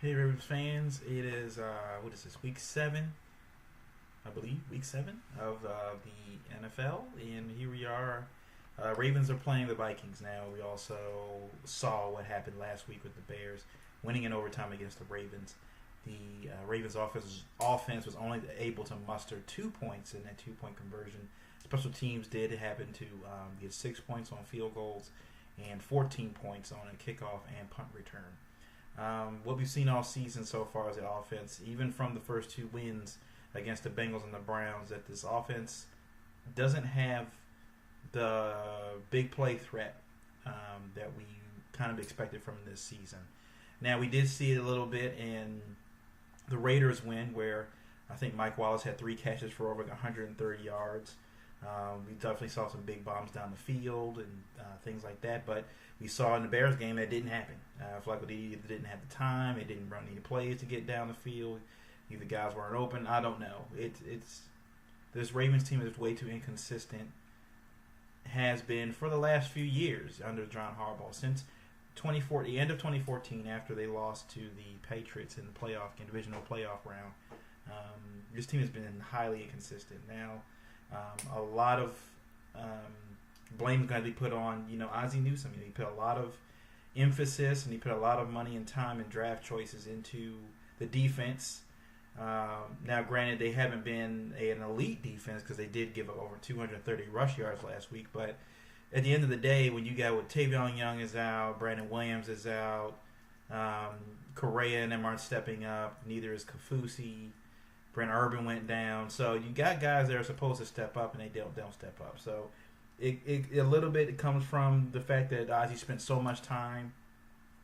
Hey, Ravens fans! It is what is this? Week 7, I believe. Week 7 of the NFL, and here we are. Ravens are playing the Vikings now. We also saw what happened last week with the Bears winning in overtime against the Ravens. The Ravens offense was only able to muster 2 points in that 2-point conversion. Special teams did happen to get 6 points on field goals and 14 points on a kickoff and punt return. What we've seen all season so far is the offense, even from the first 2 wins against the Bengals and the Browns, that this offense doesn't have the big play threat that we kind of expected from this season. Now, we did see it a little bit in the Raiders win, where I think Mike Wallace had 3 catches for over 130 yards. We definitely saw some big bombs down the field and things like that, but we saw in the Bears game that didn't happen. Flacco didn't have the time. It didn't run any plays to get down the field. Either guys weren't open. I don't know. It's this Ravens team is way too inconsistent. Has been for the last few years under John Harbaugh since the end of 2014, after they lost to the Patriots in the divisional playoff round. This team has been highly inconsistent. Now, a lot of blame is going to be put on Ozzie Newsome. He put a lot of emphasis and he put a lot of money and time and draft choices into the defense. Now, granted, they haven't been an elite defense because they did give up over 230 rush yards last week. But at the end of the day, when you got Tavion Young is out, Brandon Williams is out, Correa and them aren't stepping up, neither is Kafusi. Brent Urban went down. So you got guys that are supposed to step up and they don't step up. So it a little bit it comes from the fact that Ozzie spent so much time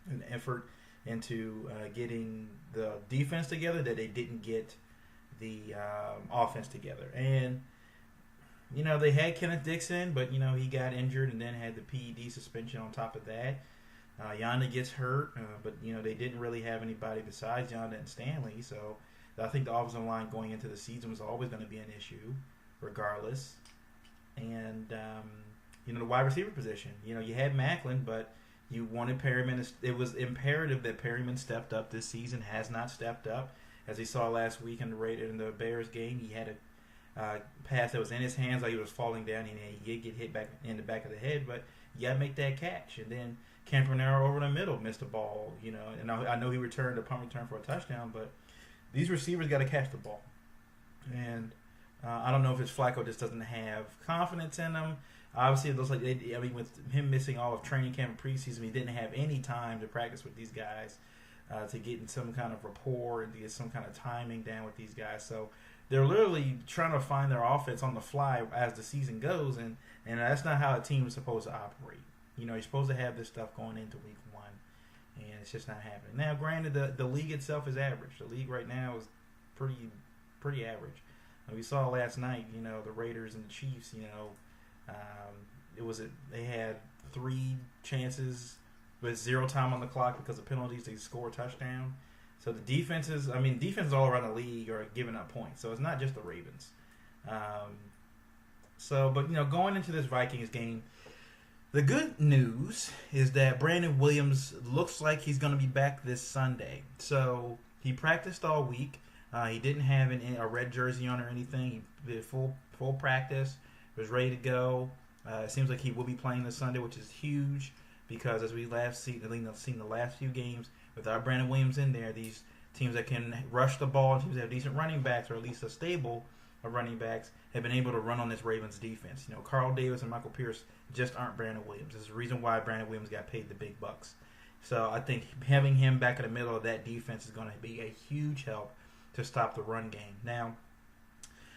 and effort into getting the defense together that they didn't get the offense together. And they had Kenneth Dixon, but he got injured and then had the PED suspension on top of that. Yanda gets hurt, but they didn't really have anybody besides Yanda and Stanley. So I think the offensive line going into the season was always going to be an issue, regardless. And the wide receiver position, you had Macklin, but you wanted Perryman. It was imperative that Perryman stepped up this season. Has not stepped up, as he saw last week in the Bears game. He had a pass that was in his hands, like he was falling down, and he did get hit back in the back of the head. But you got to make that catch. And then Campanaro over the middle missed a ball. And I know he returned a punt return for a touchdown, but these receivers got to catch the ball. And I don't know if it's Flacco just doesn't have confidence in them. Obviously, it looks like with him missing all of training camp and preseason, he didn't have any time to practice with these guys to get in some kind of rapport and to get some kind of timing down with these guys. So they're literally trying to find their offense on the fly as the season goes, and that's not how a team is supposed to operate. You're supposed to have this stuff going into week 1, and it's just not happening. Now, granted, the league itself is average. The league right now is pretty average. We saw last night, the Raiders and the Chiefs, they had 3 chances with 0 time on the clock because of penalties. They score a touchdown. So the defenses all around the league are giving up points. So it's not just the Ravens. But going into this Vikings game, the good news is that Brandon Williams looks like he's going to be back this Sunday. So he practiced all week. He didn't have a red jersey on or anything. He did full practice. Was ready to go. It seems like he will be playing this Sunday, which is huge because as we've seen the last few games, without Brandon Williams in there, these teams that can rush the ball, teams that have decent running backs or at least a stable of running backs, have been able to run on this Ravens defense. Carl Davis and Michael Pierce just aren't Brandon Williams. There's a reason why Brandon Williams got paid the big bucks. So I think having him back in the middle of that defense is going to be a huge help to stop the run game. Now,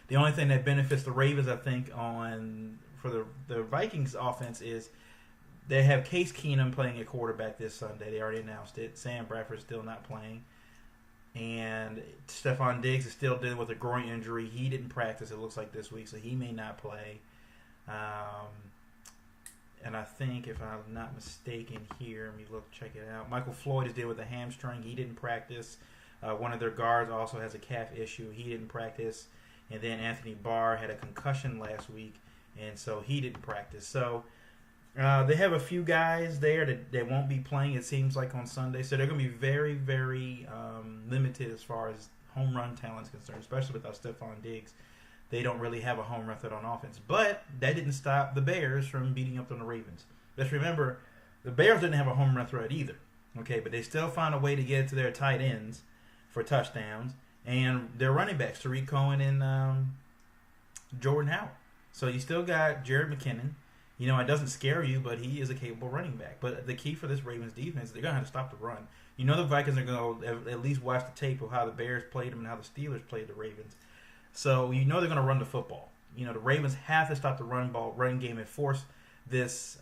the only thing that benefits the Ravens, I think, for the Vikings offense is they have Case Keenum playing at quarterback this Sunday. They already announced it. Sam Bradford's still not playing. And Stephon Diggs is still dealing with a groin injury. He didn't practice, it looks like, this week, so he may not play. And I think, if I'm not mistaken here, let me check it out. Michael Floyd is dealing with a hamstring. He didn't practice. One of their guards also has a calf issue. He didn't practice. And then Anthony Barr had a concussion last week, and so he didn't practice. So They have a few guys there that won't be playing, it seems like, on Sunday. So they're going to be very, very limited as far as home run talent is concerned, especially without Stephon Diggs. They don't really have a home run threat on offense. But that didn't stop the Bears from beating up on the Ravens. Let's remember, the Bears didn't have a home run threat either. Okay, but they still found a way to get to their tight ends for touchdowns. And their running backs, Tariq Cohen and Jordan Howard. So you still got Jared McKinnon. You know, it doesn't scare you, but he is a capable running back. But the key for this Ravens defense is they're going to have to stop the run. You know the Vikings are going to at least watch the tape of how the Bears played them and how the Steelers played the Ravens. So you know they're going to run the football. You know, the Ravens have to stop the run game and force this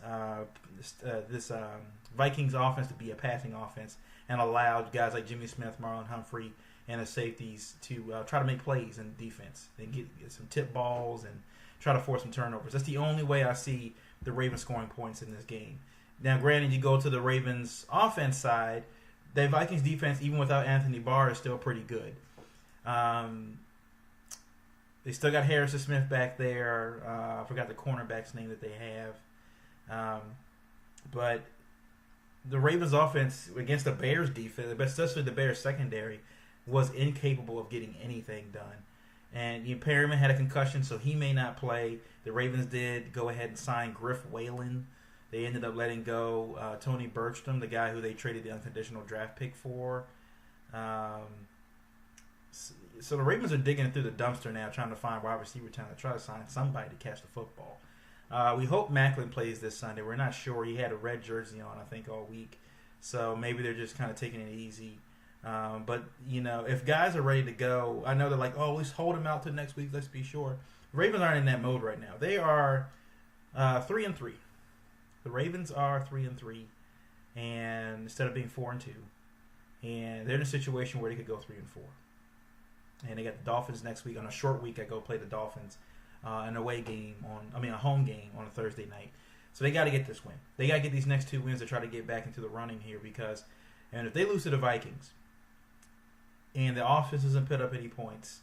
Vikings offense to be a passing offense and allow guys like Jimmy Smith, Marlon Humphrey, and the safeties to try to make plays in defense and get some tip balls and try to force some turnovers. That's the only way I see the Ravens scoring points in this game. Now, granted, you go to the Ravens offense side, the Vikings defense, even without Anthony Barr, is still pretty good. They still got Harrison Smith back there. I forgot the cornerback's name that they have. But the Ravens offense against the Bears defense, especially the Bears secondary, was incapable of getting anything done. And Perryman had a concussion, so he may not play. The Ravens did go ahead and sign Griff Whalen. They ended up letting go Tony Bergstrom, the guy who they traded the unconditional draft pick for. So the Ravens are digging through the dumpster now, trying to find wide receiver talent, try to sign somebody to catch the football. We hope Macklin plays this Sunday. We're not sure. He had a red jersey on, I think, all week. So maybe they're just kind of taking it easy. But, you know, if guys are ready to go, I know they're like, oh, let's hold them out to next week. Let's be sure. The Ravens aren't in that mode right now. They are 3-3. The Ravens are 3-3, and instead of being 4-2, and they're in a situation where they could go 3-4. And they got the Dolphins next week on a short week. I go play the Dolphins an away game a home game on a Thursday night. So they got to get this win. They got to get these next two wins to try to get back into the running here because, and if they lose to the Vikings, and the offense doesn't put up any points,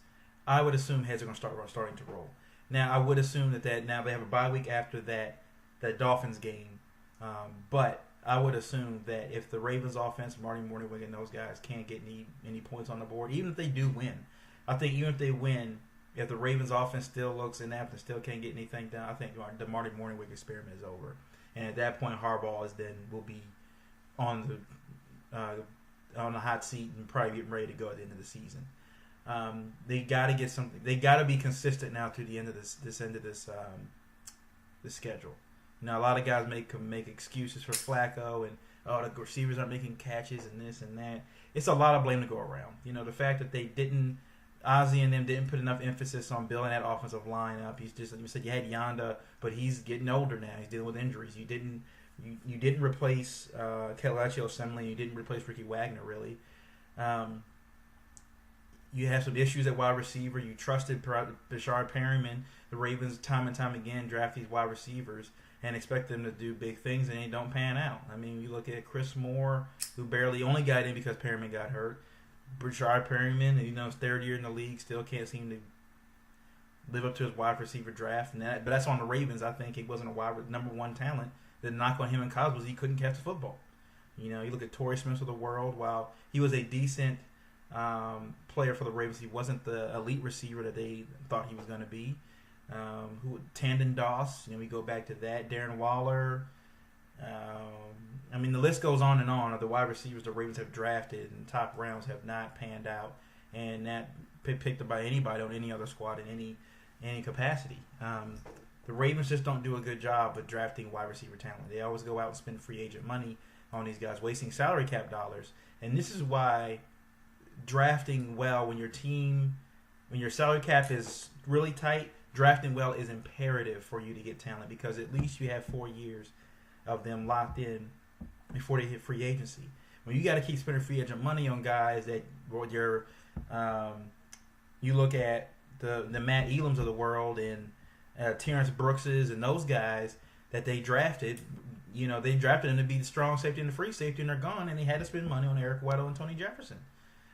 I would assume heads are going to starting to roll. Now, I would assume that now they have a bye week after that Dolphins game, but I would assume that if the Ravens offense, Marty Morningwig and those guys can't get any points on the board, even if they do win, I think even if they win, if the Ravens offense still looks inept and still can't get anything done, I think the Marty Morningwig experiment is over, and at that point, Harbaugh will be on the hot seat and probably getting ready to go at the end of the season. They got to get something. They got to be consistent now through the end of this schedule. Now a lot of guys make excuses for Flacco and the receivers aren't making catches and this and that. It's a lot of blame to go around. You know, the fact that Ozzie and them didn't put enough emphasis on building that offensive line up. He's just, like you said, you had Yonda, but he's getting older now. He's dealing with injuries. You didn't replace Kelechi Osemele. You didn't replace Ricky Wagner, really. You have some issues at wide receiver. You trusted Bashard Perryman. The Ravens, time and time again, draft these wide receivers and expect them to do big things, and they don't pan out. I mean, you look at Chris Moore, who barely only got in because Perryman got hurt. Bashard Perryman, his third year in the league, still can't seem to live up to his wide receiver draft. But that's on the Ravens. I think he wasn't a number one talent. The knock on him in college was he couldn't catch the football. You look at Torrey Smith of the world. While he was a decent player for the Ravens, he wasn't the elite receiver that they thought he was going to be. Tandon Doss, we go back to that. Darren Waller. The list goes on and on of the wide receivers the Ravens have drafted in top rounds have not panned out and not picked up by anybody on any other squad in any capacity. The Ravens just don't do a good job of drafting wide receiver talent. They always go out and spend free agent money on these guys, wasting salary cap dollars. And this is why drafting well when your salary cap is really tight, drafting well is imperative for you to get talent because at least you have 4 years of them locked in before they hit free agency. When you got to keep spending free agent money on guys that you look at the Matt Elams of the world and Terrence Brookses and those guys that they drafted, they drafted them to be the strong safety and the free safety, and they're gone, and they had to spend money on Eric Weddle and Tony Jefferson.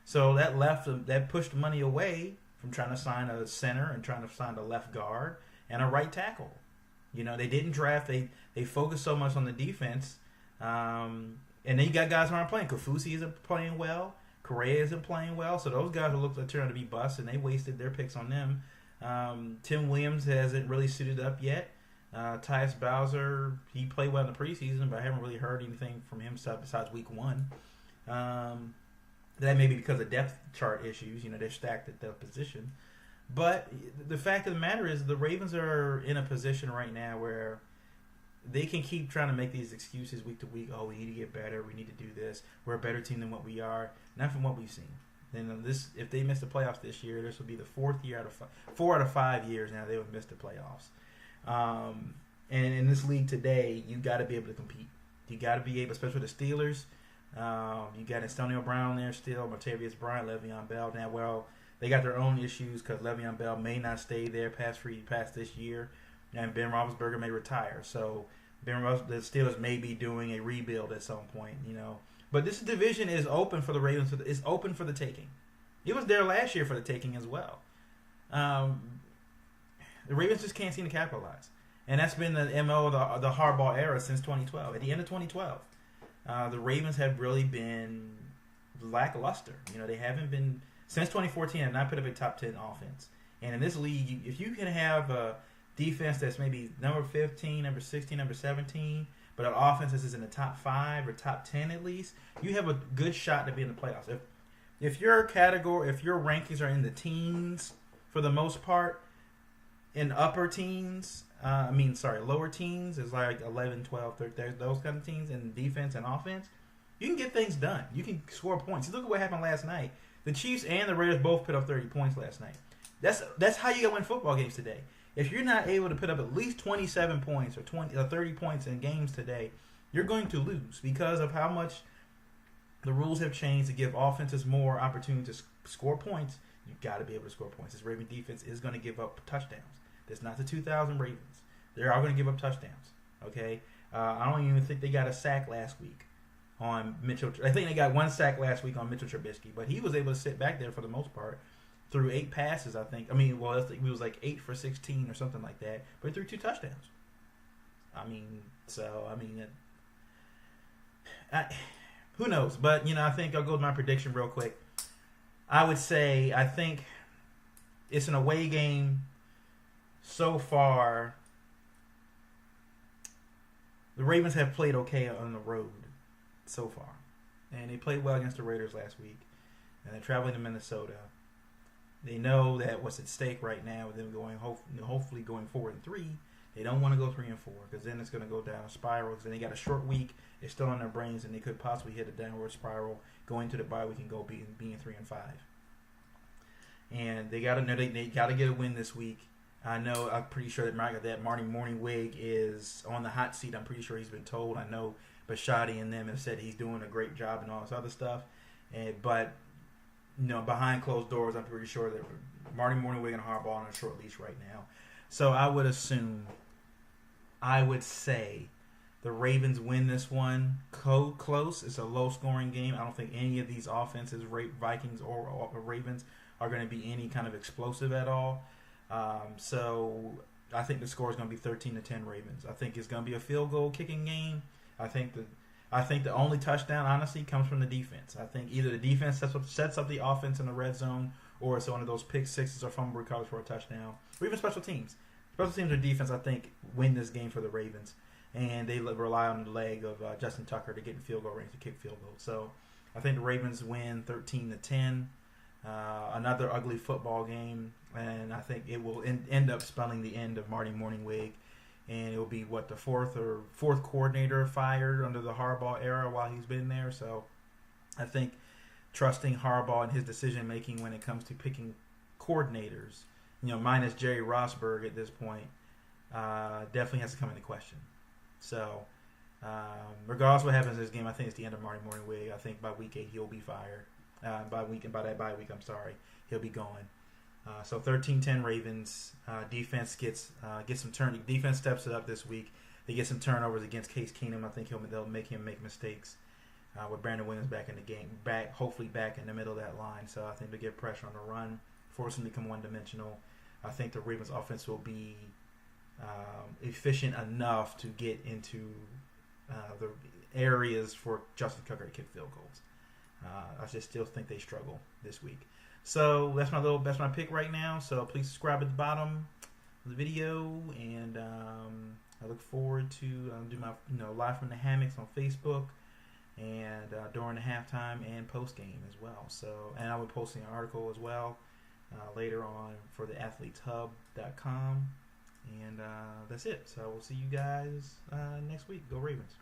So that pushed money away from trying to sign a center and trying to sign a left guard and a right tackle. You know, they didn't draft. They focused so much on the defense. And then you got guys who aren't playing. Kafusi isn't playing well. Correa isn't playing well. So those guys will look like turn out to be busts, and they wasted their picks on them. Tim Williams hasn't really suited up yet. Tyus Bowser, he played well in the preseason, but I haven't really heard anything from him besides week 1. That may be because of depth chart issues. You know, they're stacked at that position. But the fact of the matter is the Ravens are in a position right now where they can keep trying to make these excuses week to week. Oh, we need to get better. We need to do this. We're a better team than what we are. Not from what we've seen. Then if they miss the playoffs this year, this will be the 4 out of 5 years now they would miss the playoffs. And in this league today, you got to be able to compete. You got to be able, especially the Steelers. You got Antonio Brown there still, Martavius Bryant, Le'Veon Bell. Now, well, they got their own issues because Le'Veon Bell may not stay there past this year, and Ben Roethlisberger may retire. So the Steelers may be doing a rebuild at some point, you know. But this division is open for the Ravens. It's open for the taking. It was there last year for the taking as well. The Ravens just can't seem to capitalize. And that's been the MO of the Harbaugh era since 2012. At the end of 2012, the Ravens have really been lackluster. You know, they haven't been, since 2014, have not put up a top 10 offense. And in this league, if you can have a defense that's maybe number 15, number 16, number 17, but an offense that's in the top 5 or top 10 at least, you have a good shot to be in the playoffs. If your rankings are in the teens for the most part, in upper teens, lower teens is like 11, 12, 13, those kind of teams in defense and offense, you can get things done. You can score points. You look at what happened last night. The Chiefs and the Raiders both put up 30 points last night. That's how you get win football games today. If you're not able to put up at least 27 points or 20 or 30 points in games today, you're going to lose because of how much the rules have changed to give offenses more opportunity to score points. You've got to be able to score points. This Raven defense is going to give up touchdowns. That's not the 2000 Ravens. They are going to give up touchdowns. Okay, I don't even think they got a sack last week on Mitchell. I think they got 1 sack last week on Mitchell Trubisky, but he was able to sit back there for the most part. Threw 8 passes, I think. He was like 8 for 16 or something like that. But he threw 2 touchdowns. Who knows? But, I think I'll go with my prediction real quick. I would say I think it's an away game so far. The Ravens have played okay on the road so far. And they played well against the Raiders last week. And they're traveling to Minnesota. They know that what's at stake right now with them going, hopefully going 4-3. They don't want to go 3-4 because then it's going to go down a spiral. Because then they got a short week. It's still on their brains, and they could possibly hit a downward spiral going to the bye week and go being 3-5. And they got to know they got to get a win this week. I'm pretty sure that Marty Morningwig is on the hot seat. I'm pretty sure he's been told. I know Bashotti and them have said he's doing a great job and all this other stuff. But behind closed doors, I'm pretty sure that Marty Morningwig and Harbaugh on a short leash right now. So I would say the Ravens win this one close. It's a low-scoring game. I don't think any of these offenses, Vikings or Ravens, are going to be any kind of explosive at all. So I think the score is going to be 13-10 Ravens. I think it's going to be a field goal kicking game. I think the only touchdown, honestly, comes from the defense. I think either the defense sets up the offense in the red zone, or it's one of those pick sixes or fumble recovers for a touchdown, or even special teams. Special teams or defense, I think, win this game for the Ravens, and they rely on the leg of Justin Tucker to get in field goal range to kick field goals. So I think the Ravens win 13-10. Another ugly football game, and I think it will end up spelling the end of Marty Morningwig. And it will be, the fourth coordinator fired under the Harbaugh era while he's been there. So I think trusting Harbaugh and his decision-making when it comes to picking coordinators, minus Jerry Rossberg at this point, definitely has to come into question. So regardless of what happens in this game, I think it's the end of Marty Morningwig. I think by week 8 he'll be fired. By that bye week, he'll be gone. So 13-10 Ravens. Defense gets some turn. Defense steps it up this week. They get some turnovers against Case Keenum. I think they'll make him make mistakes. With Brandon Williams back in the game, hopefully back in the middle of that line. So I think they get pressure on the run, force them to become one-dimensional. I think the Ravens offense will be efficient enough to get into the areas for Justin Tucker to kick field goals. I just still think they struggle this week. So that's my pick right now. So please subscribe at the bottom of the video, and I look forward to do my live from the hammocks on Facebook and during the halftime and post game as well. So, and I'll be posting an article as well later on for the athleteshub.com. And that's it. So we'll see you guys next week. Go Ravens.